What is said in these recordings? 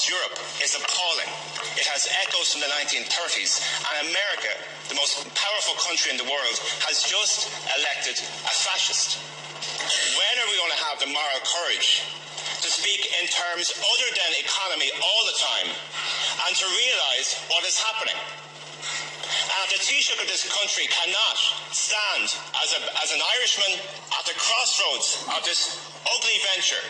across Europe is appalling. It has echoes from the 1930s, and America, the most powerful country in the world, has just elected a fascist. When are we going to have the moral courage to speak in terms other than economy all the time and to realise what is happening? And the Taoiseach of this country cannot stand as an Irishman at the crossroads of this ugly venture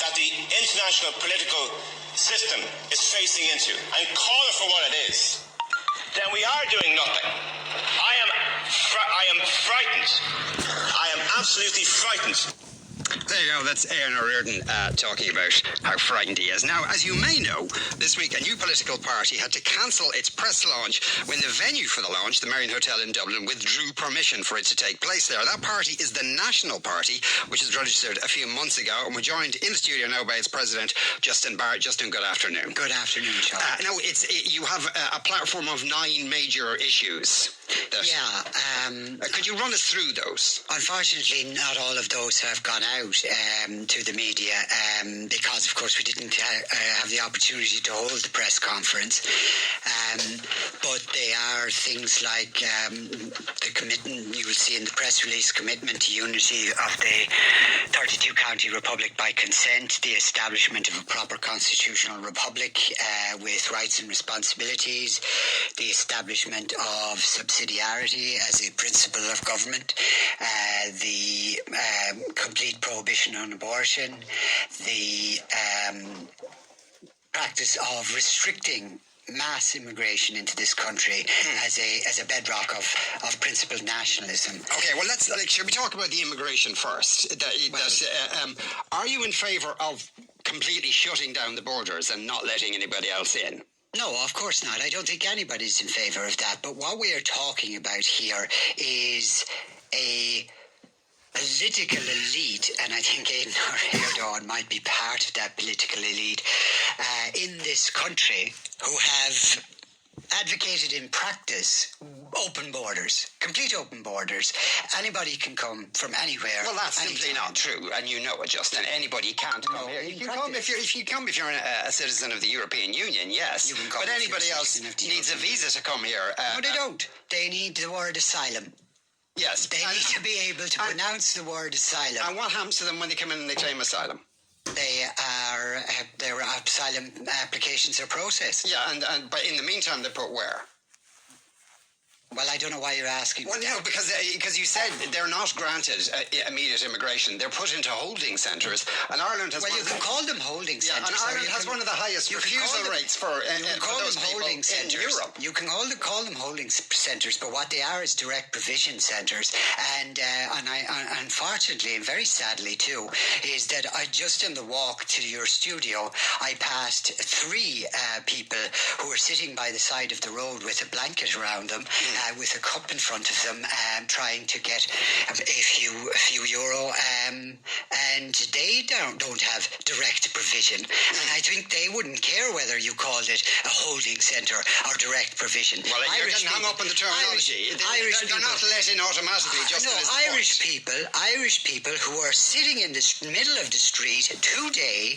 that the international political system is facing into and call it for what it is, then we are doing nothing. I am frightened. I am absolutely frightened. There you go, that's Aaron O'Riordan talking about how frightened he is. Now, as you may know, this week a new political party had to cancel its press launch when the venue for the launch, the Marion Hotel in Dublin, withdrew permission for it to take place there. That party is the National Party, which was registered a few months ago, and we're joined in the studio now by its president, Justin Barrett. Justin, good afternoon. Good afternoon, Sean. Now, you have a platform of 9 major issues. Could you run us through those? Unfortunately, not all of those have gone out to the media because, of course, we didn't have the opportunity to hold the press conference. But they are things like the commitment, you will see in the press release, commitment to unity of the 32-county republic by consent, the establishment of a proper constitutional republic with rights and responsibilities, the establishment of subsidiarity as a principle of government, the complete prohibition on abortion, the practice of restricting mass immigration into this country as a bedrock of principled nationalism. Okay, well, should we talk about the immigration first? Are you in favour of completely shutting down the borders and not letting anybody else in? No, of course not. I don't think anybody's in favour of that. But what we are talking about here is a political elite, and I think Erdogan might be part of that political elite in this country, who have advocated in practice open borders, complete open borders. Anybody can come from anywhere. Well, that's simply not true, and you know it, Justin. Anybody can't come here. You can come if you're a citizen of the European Union, yes. You can come, but anybody else needs a visa to come here. No, they don't. They need the word asylum. Yes. They need to be able to pronounce the word asylum. And what happens to them when they come in and they claim asylum? Their asylum applications are processed. Yeah, but in the meantime, they're put where? Well, I don't know why you're asking. Well, no, because you said they're not granted immediate immigration. They're put into holding centres, and Ireland has. Well, you can call them holding centres. And Ireland has one of the highest refusal rates for those people in Europe. You can call them holding centres, but what they are is direct provision centres. And unfortunately, and very sadly too, is that I just on the walk to your studio, I passed 3 people who were sitting by the side of the road with a blanket around them. With a cup in front of them, trying to get a few euro, and they don't have direct provision. And I think they wouldn't care whether you called it a holding centre or direct provision. Well, you're getting hung up on the terminology. They're not let in automatically. Irish people who are sitting in the middle of the street today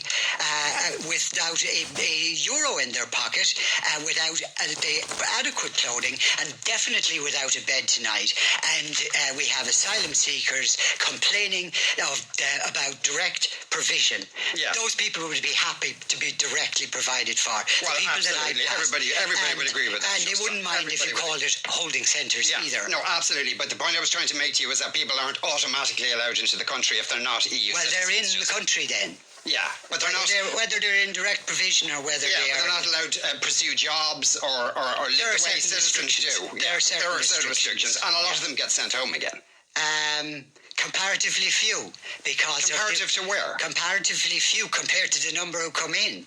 without a euro in their pocket, without the adequate clothing, and definitely without a bed tonight, and we have asylum seekers complaining about direct provision. Yeah. Those people would be happy to be directly provided for. Well, absolutely. Everybody would agree with that. And they wouldn't mind if you called it holding centres either. No, absolutely. But the point I was trying to make to you is that people aren't automatically allowed into the country if they're not EU citizens. Well, they're in the country then. Yeah, but they're not. Whether they're in direct provision or whether they're not allowed to pursue jobs or live the way citizens do. There are certain restrictions, and a lot of them get sent home again. Comparatively few, because comparative to where? Comparatively few compared to the number who come in.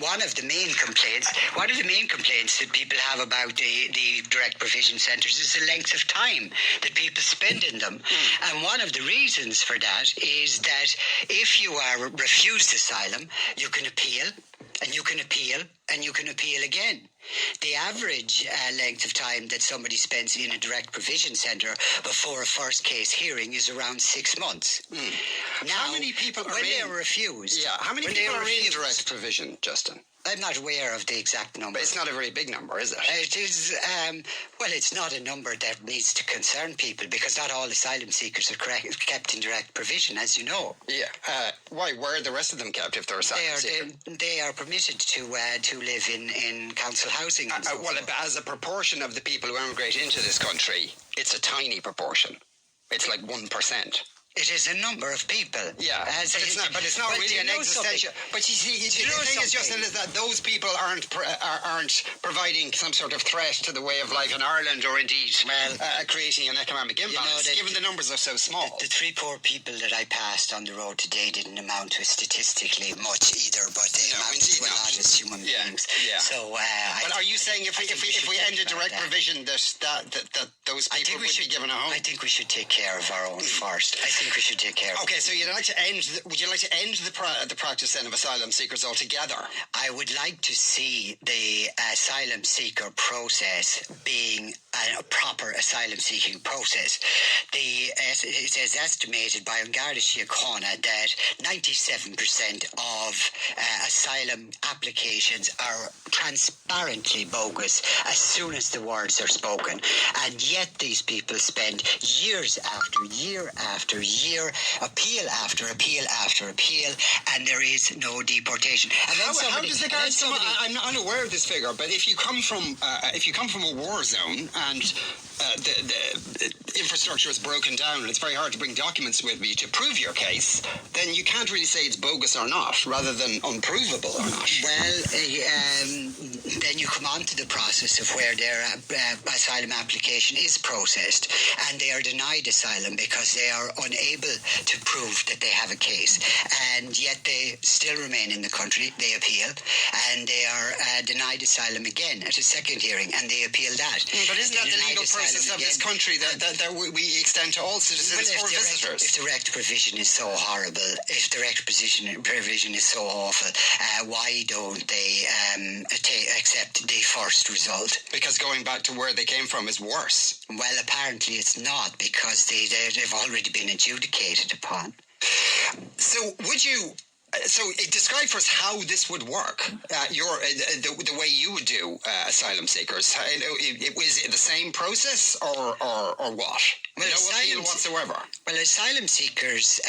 One of the main complaints that people have about the direct provision centres is the length of time that people spend in them. And one of the reasons for that is that if you are refused asylum, you can appeal. And you can appeal and you can appeal again. The average length of time that somebody spends in a direct provision centre before a first case hearing is around 6 months. Now, how many people are when they are refused? Yeah, how many people are in direct provision, Justin? I'm not aware of the exact number. But it's not a very big number, is it? It is, well, it's not a number that needs to concern people because not all asylum seekers are kept in direct provision, as you know. Yeah. Why? Where are the rest of them kept if they're asylum seekers? They are permitted to live in council housing. And so well, as a proportion of the people who emigrate into this country, it's a tiny proportion. It's like 1%. It is a number of people. Yeah, but it's not really an existential. But you see, the thing is, Justin, is that those people aren't providing some sort of threat to the way of life in Ireland, or indeed creating an economic imbalance, given the numbers are so small. The 3 poor people that I passed on the road today didn't amount to statistically much either, but they amount to a lot as human beings. Yeah. So, but are you saying if we ended direct provision, that those people would be given a home? I think we should take care of our own first. I think we should take care of Okay, so would you like to end the practice then of asylum seekers altogether? I would like to see the asylum seeker process being a proper asylum seeking process. It is estimated by Garda Síochána that 97% of asylum applications are transparently bogus as soon as the words are spoken, and yet these people spend years after year after year, appeal after appeal after appeal, and there is no deportation. And how does the Garda? I'm unaware of this figure, but if you come from a war zone and the infrastructure is broken down and it's very hard to bring documents with you to prove your case, then you can't really say it's bogus or not, rather than unprovable or not. Well, then you come on to the process of where their asylum application is processed and they are denied asylum because they are unable to prove that they have a case, and yet they still remain in the country. They appeal and they are denied asylum again at a second hearing, and they appeal that. But isn't that the legal process of this country that we extend to all citizens or visitors? If direct provision is so horrible, if direct provision is so awful, why don't they accept the first result? Because going back to where they came from is worse. Well, apparently it's not, because they've already been adjudicated upon. So would you... So describe for us how this would work, the way you would do asylum seekers. Was it the same process or what? Well, no appeal whatsoever. Well, asylum seekers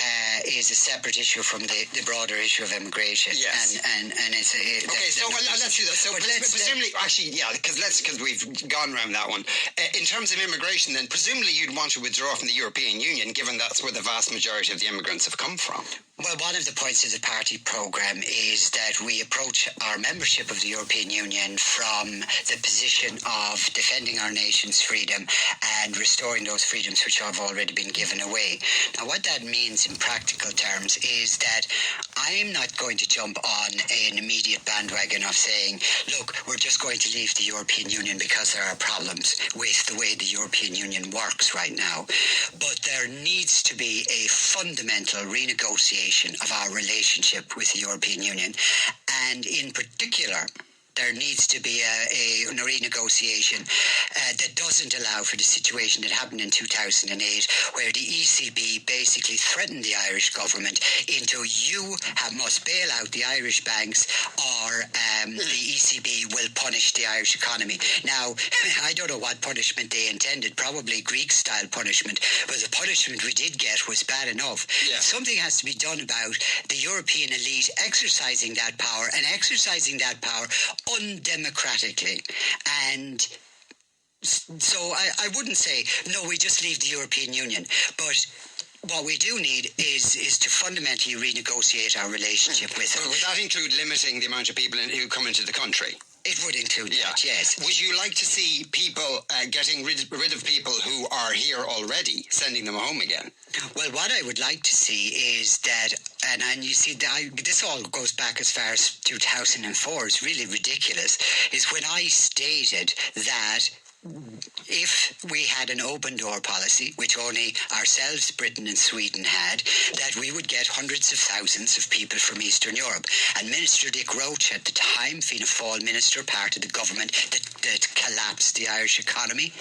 is a separate issue from the broader issue of immigration. Yes. And it's let's do that. So presumably, because we've gone around that one. In terms of immigration, then presumably you'd want to withdraw from the European Union, given that's where the vast majority of the immigrants have come from. Well, one of the points of the party programme is that we approach our membership of the European Union from the position of defending our nation's freedom and restoring those freedoms which have already been given away. Now, what that means in practical terms is that I'm not going to jump on an immediate bandwagon of saying, look, we're just going to leave the European Union because there are problems with the way the European Union works right now. But there needs to be a fundamental renegotiation of our relationship with the European Union, and in particular there needs to be a renegotiation that doesn't allow for the situation that happened in 2008, where the ECB basically threatened the Irish government into you must bail out the Irish banks or the ECB will punish the Irish economy. Now, I don't know what punishment they intended, probably Greek-style punishment, but the punishment we did get was bad enough. Yeah. Something has to be done about the European elite exercising that power, and exercising that power undemocratically. And so I wouldn't say, no, we just leave the European Union, but what we do need is to fundamentally renegotiate our relationship with it. Well, would that include limiting the amount of people who come into the country? It would include that, yes. Would you like to see people getting rid of people who are here already, sending them home again? Well, what I would like to see is that, and you see, this all goes back as far as 2004, it's really ridiculous, is when I stated that if we had an open door policy, which only ourselves, Britain and Sweden had, that we would get hundreds of thousands of people from Eastern Europe. And Minister Dick Roche at the time, Fianna Fáil minister, part of the government that collapsed the Irish economy,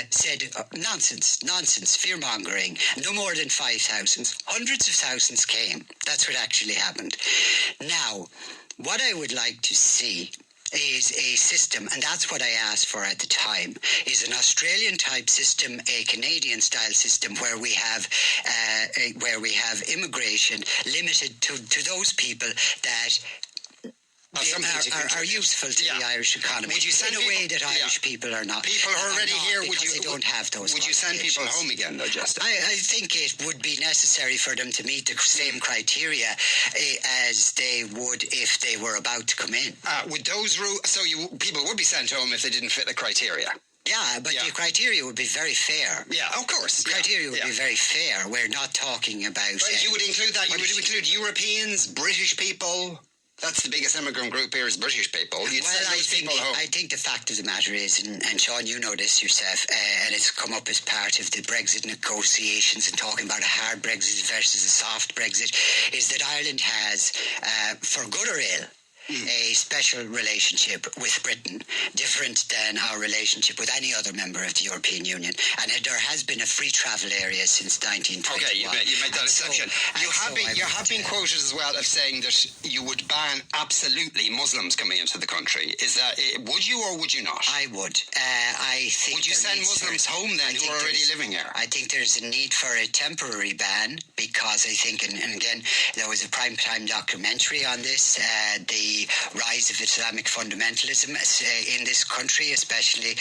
said, nonsense, fear-mongering, no more than 5,000. Hundreds of thousands came. That's what actually happened. Now, what I would like to see is a system, and that's what I asked for at the time, is an Australian-type system, a Canadian-style system where we have immigration limited to those people that are useful to the Irish economy. Would you send in a way that Irish people are not? People who are already here, they don't have those. Would you send people home again, though, Justin? I think it would be necessary for them to meet the same criteria as they would if they were about to come in. Would those rules? So people would be sent home if they didn't fit the criteria. Yeah, but the criteria would be very fair. Yeah, of course. The criteria would be very fair. We're not talking about... Well, you would include that. You would include Europeans, British people. That's the biggest immigrant group here is British people. I think the fact of the matter is, and Sean, you know this yourself, and it's come up as part of the Brexit negotiations and talking about a hard Brexit versus a soft Brexit, is that Ireland has, for good or ill, a special relationship with Britain, different than our relationship with any other member of the European Union. And there has been a free travel area since 1921. Okay, you made that exception. You have been quoted as well as saying that you would ban absolutely Muslims coming into the country. Is that would you or would you not? I would. I think. Would you send Muslims home then who are already living here? I think there's a need for a temporary ban because I think, and again, there was a primetime documentary on this, the rise of Islamic fundamentalism in this country, especially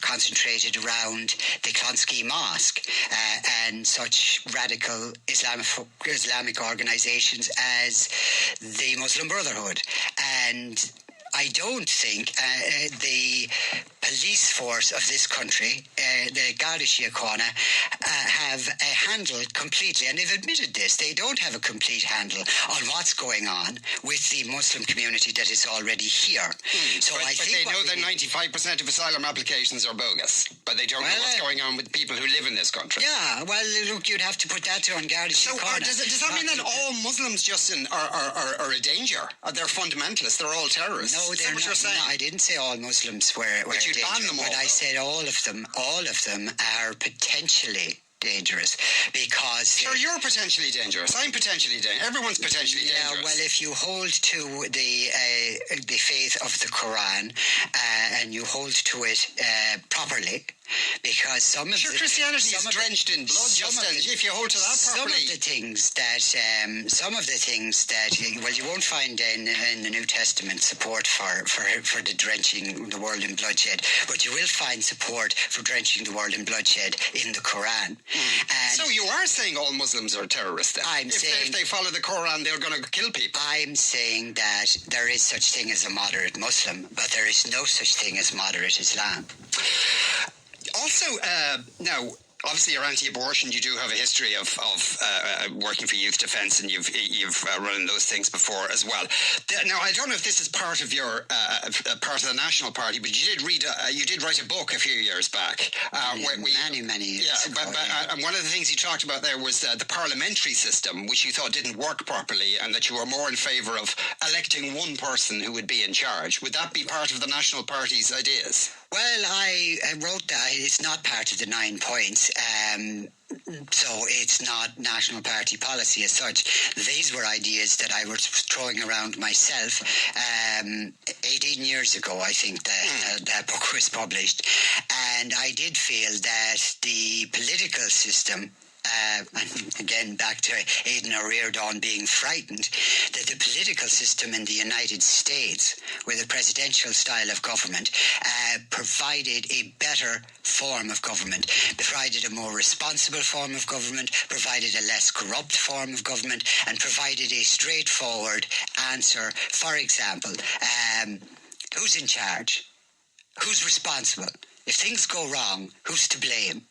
concentrated around the Klonsky Mosque and such radical Islamic organizations as the Muslim Brotherhood. And I don't think the police force of this country, the Garda Síochána, have a handle completely, and they've admitted this, they don't have a complete handle on what's going on with the Muslim community that is already here. So but they know that 95% of asylum applications are bogus, but they don't know what's going on with people who live in this country. Yeah, well, look, you'd have to put that on Garda Síochána. So does that mean that all Muslims, Justin, are a danger? They're fundamentalists, they're all terrorists? No, they're not. No, I didn't say all Muslims were but you ban them all, but I said all of them are potentially dangerous because... Sure, you're potentially dangerous. I'm potentially dangerous. Everyone's potentially dangerous. Yeah, well, if you hold to the faith of the Quran and you hold to it properly, because some of Christianity is drenched in blood. If you hold to that properly, some of the things that you won't find in the New Testament support for the drenching the world in bloodshed, but you will find support for drenching the world in bloodshed in the Quran. So you are saying all Muslims are terrorists then? If they follow the Quran, they're going to kill people. I'm saying that there is such thing as a moderate Muslim, but there is no such thing as moderate Islam. Also, now, obviously you're anti-abortion. You do have a history of working for youth defence, and you've run those things before as well. Now, I don't know if this is part of your part of the National Party, but you did write a book a few years back. Many years ago. And one of the things you talked about there was the parliamentary system, which you thought didn't work properly, and that you were more in favour of electing one person who would be in charge. Would that be part of the National Party's ideas? Well, I wrote that. It's not part of the 9 points. So it's not National Party policy as such. These were ideas that I was throwing around myself 18 years ago, I think, that book was published. And I did feel that the political system, and again back to Aidan O'Riordan being frightened, that the political system in the United States, with a presidential style of government, provided a better form of government, provided a more responsible form of government, provided a less corrupt form of government, and provided a straightforward answer. For example, who's in charge? Who's responsible? If things go wrong, who's to blame?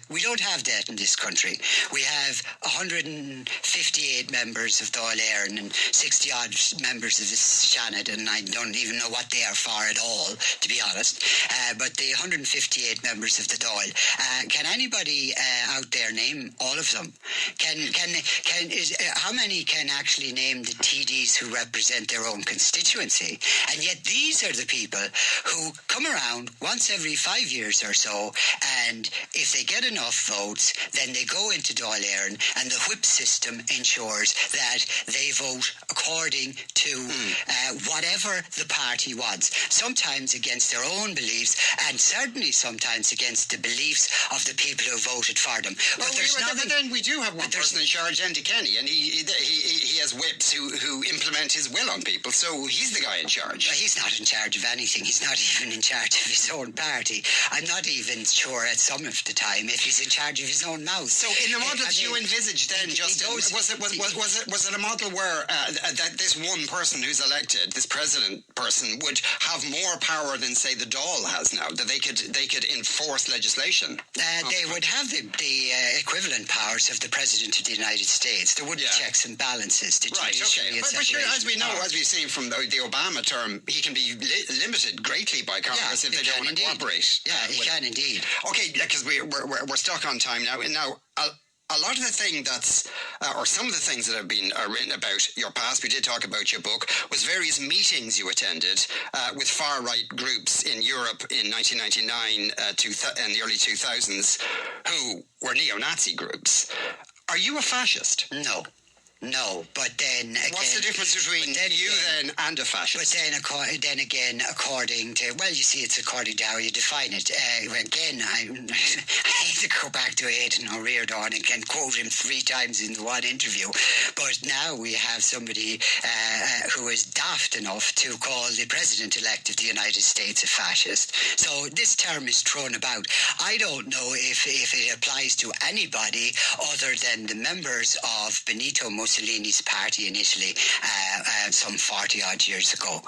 We don't have that in this country. We have 158 members of Dáil Éireann and 60 odd members of the Seanad, and I don't even know what they are for at all, to be honest. But the 158 members of the Dáil, can anybody out there name all of them? How many can actually name the TDs who represent their own constituency? And yet these are the people who come around once every 5 years or so, and if they get enough votes, then they go into Dáil Éireann, and the whip system ensures that they vote according to whatever the party wants, sometimes against their own beliefs, and certainly sometimes against the beliefs of the people who voted for them. But then we do have one person in charge, Andy Kenny, and he has whips who implement his will on people, so he's the guy in charge. Well, he's not in charge of anything. He's not even in charge of his own party. I'm not even sure at some of the time if he's in charge of his own mouth. So in the model that you envisaged then, Justin, was it a model where that this one person who's elected, this president person, would have more power than, say, the Dáil has now, that they could enforce legislation? They would have the equivalent powers of the President of the United States. There would be checks and balances. Right, okay. But sure, as we know, as we've seen from the Obama term, he can be limited greatly by Congress if they don't want to cooperate. Yeah, he can indeed. Okay, because we're stuck on time now. And now, a lot of the thing or some of the things that have been written about your past, we did talk about your book, was various meetings you attended with far-right groups in Europe in 1999 and the early 2000s who were neo-Nazi groups. Are you a fascist? No, but then again... What's the difference between you and a fascist? But then again, according to... Well, you see, it's according to how you define it. Again, I hate to go back to Aidan O'Riordan and can quote him 3 times in one interview, but now we have somebody who is daft enough to call the President-elect of the United States a fascist. So this term is thrown about. I don't know if it applies to anybody other than the members of Benito Mussolini's party in Italy some 40-odd years ago.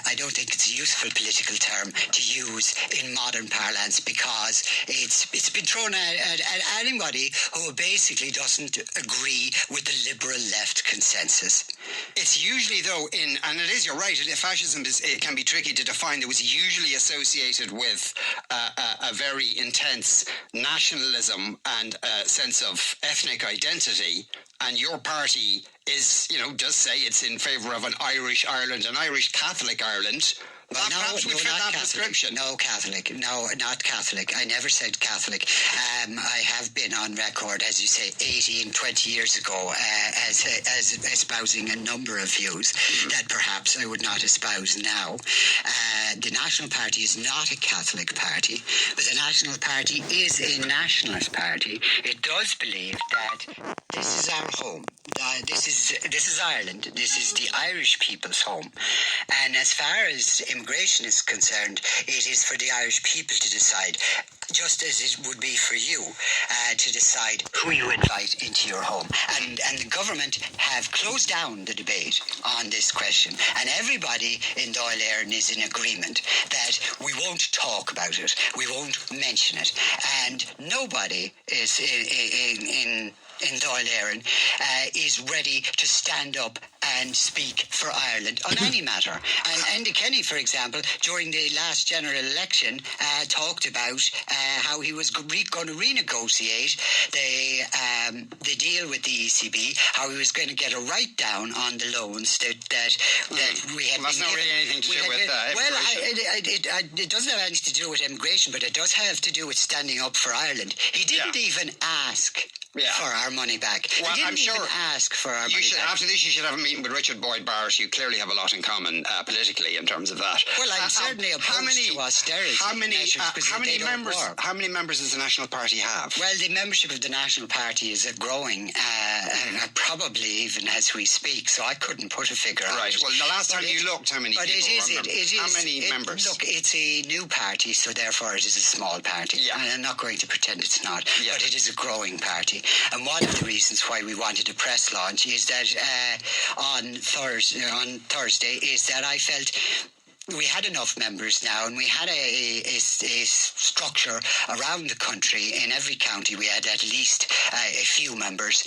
I don't think it's a useful political term to use in modern parlance because it's been thrown at anybody who basically doesn't agree with the liberal left consensus. It's usually, though, and it is, you're right, fascism it can be tricky to define. It was usually associated with a very intense nationalism and a sense of ethnic identity. And your party does say it's in favour of an Irish Ireland, an Irish Catholic Ireland. Well, no, perhaps would fit that Catholic. description. No, Catholic. No, not Catholic. I never said Catholic. I have been on record, as you say, 18, 20 years ago, as espousing a number of views that perhaps I would not espouse now. The National Party is not a Catholic party, but the National Party is a nationalist party. It does believe that this is our home. This is Ireland. This is the Irish people's home. And as far as immigration is concerned, it is for the Irish people to decide, just as it would be for you to decide who you invite into your home. And the government have closed down the debate on this question. And everybody in Dáil Éireann is in agreement that we won't talk about it. We won't mention it. And nobody is in Dáil Éireann is ready to stand up and speak for Ireland on any matter. And Andy Kenny, for example, during the last general election, talked about how he was going to renegotiate the deal with the ECB, how he was going to get a write-down on the loans that we had. Well, that's not really anything to do with immigration. It doesn't have anything to do with immigration, but it does have to do with standing up for Ireland. He didn't even ask for our money back. Well, he didn't I'm sure even ask for our money back. After this, you should have a meeting with Richard Boyd Barrett. You clearly have a lot in common politically in terms of that. Well, I'm certainly opposed to austerity measures because they don't work. How many members does the National Party have? Well, the membership of the National Party is growing, probably even as we speak, so I couldn't put a figure on it. Right, well, the last time you looked, how many people How many members? Look, it's a new party, so therefore it is a small party. Yeah. And I'm not going to pretend it's not, but it is a growing party. And one of the reasons why we wanted a press launch is that on Thursday is that I felt we had enough members now, and we had a structure around the country. In every county, we had at least a few members.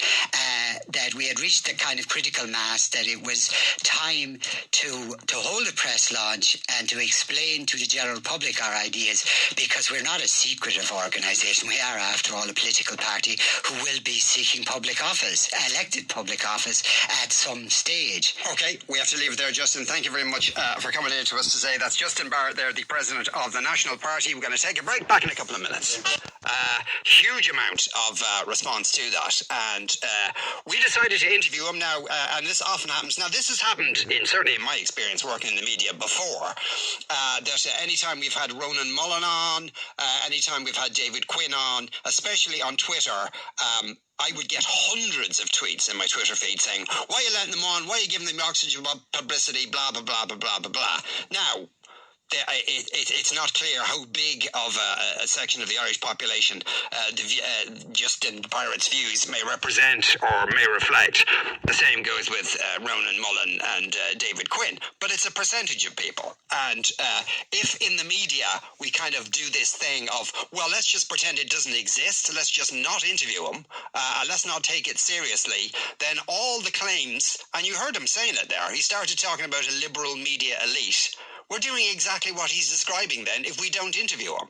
That we had reached the kind of critical mass that it was time to hold a press launch and to explain to the general public our ideas, because we're not a secretive organisation. We are, after all, a political party who will be seeking public office, elected public office at some stage. Okay, we have to leave it there, Justin. Thank you very much for coming in to us today. That's Justin Barrett there, the president of the National Party. We're going to take a break, back in a couple of minutes. Huge amount of response to that, and we decided to interview him now, and this often happens. Now, this has happened, certainly in my experience working in the media before, that anytime we've had Ronan Mullen on, anytime we've had David Quinn on, especially on Twitter, I would get hundreds of tweets in my Twitter feed saying, why are you letting them on? Why are you giving them oxygen publicity? Blah, blah, blah, blah, blah, blah, blah. Now, it's not clear how big of a section of the Irish population Justin Barrett's views may represent or may reflect. The same goes with Ronan Mullen and David Quinn. But it's a percentage of people. And if in the media we kind of do this thing of, well, let's just pretend it doesn't exist, let's just not interview him, let's not take it seriously, then all the claims, and you heard him saying it there, he started talking about a liberal media elite. We're doing exactly what he's describing then if we don't interview him.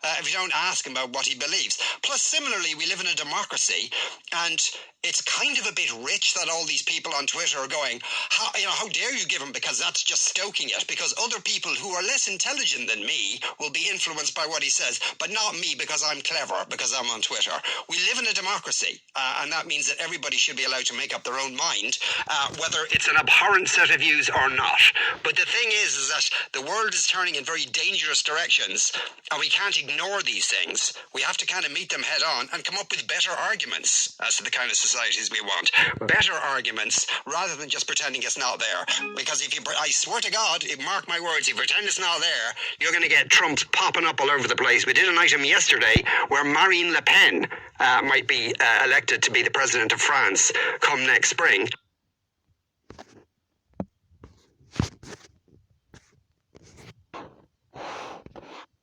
If we don't ask him about what he believes. Plus, similarly, we live in a democracy, and it's kind of a bit rich that all these people on Twitter are going, how dare you give him, because that's just stoking it, because other people who are less intelligent than me will be influenced by what he says, but not me, because I'm clever, because I'm on Twitter. We live in a democracy, and that means that everybody should be allowed to make up their own mind, whether it's an abhorrent set of views or not. But the thing is that the world is turning in very dangerous directions, and we can't ignore these things. We have to kind of meet them head on and come up with better arguments as to the kind of societies we want. Better arguments rather than just pretending it's not there. Because I swear to God, mark my words, if you pretend it's not there, you're going to get Trump popping up all over the place. We did an item yesterday where Marine Le Pen might be elected to be the president of France come next spring.